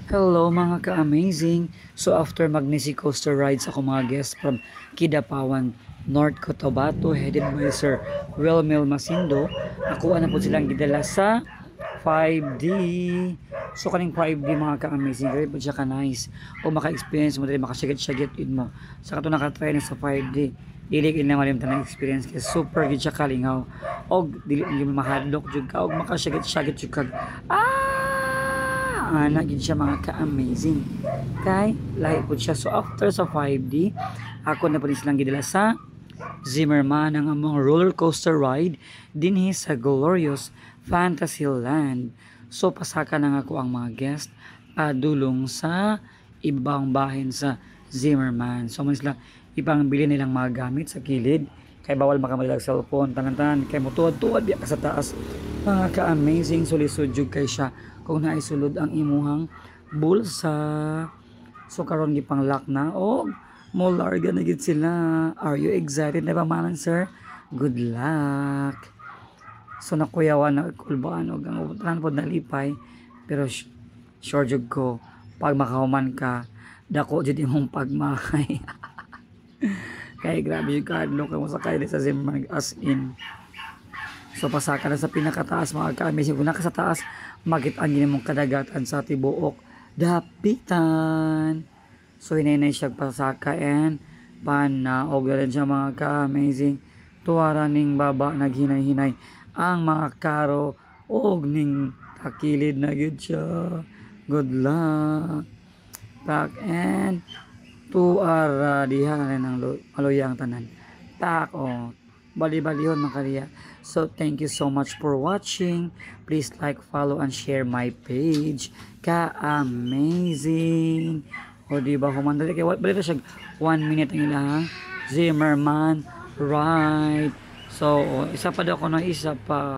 Hello mga ka-amazing! So after Magnesi Coaster Rides ako mga guests from Kidapawan, North Cotabato headed by Sir Wilmel Masindo, ako na po silang gidala sa 5D. So kaning 5D mga ka-amazing, very po siya ka-nice. O maka-experience mo dali, makasigit-sigit yun mo. Sa kato nakatry na sa 5D. Dili ko na malimtan ng experience kasi super gid siya kalingaw. Og dili mo mahadlok jud ka og makasigit-sigit jud kag gid siya mga ka-amazing kay lahi po siya. So after sa 5D ako na po silang gidala sa Zimmerman ang among roller coaster ride dinhi sa Glorious Fantasyland. So pasaka na nga ko ang mga guest padulong sa ibang bahin sa Zimmerman. So man sila ibang bili nilang mga gamit sa kilid kay bawal makamalilag cellphone tanan-tanan kay mutuad-tuad biya ka sa taas mga ka-amazing. Sulisod jud kay siya kung naisulod ang imuhang bulsa. So karon gipang lock na o mo larga na gid sila. Are you excited na ba man sir? Good luck. So nakuyawan na kulbaan og ang ubutan pod nalipay pero sure jud ko pag makahuman ka dako jud imong pagmakay. Kaya grabe yung kadlo kay mo sakay sa Zimmerman as in. So pasaka na sa pinakataas mga ka-amazing. Kung naka sa taas, makita ang ginimong kadagatan sa tibuok dapitan. So hinay siya pasaka and panaog rin siya mga ka-amazing. Tuwara ning baba naghinay-hinay ang mga karo og ning takilid na gyud siya. Good luck. Back and tuara diha na rin ang maluya ang tanan. Tak o bali-balihon makariya. So thank you so much for watching. Please like, follow, and share my page. Ka-amazing. O diba humandali kay bali siya 1 minute ang ilang Zimmerman ride. So isa pa daw ko na isa pa.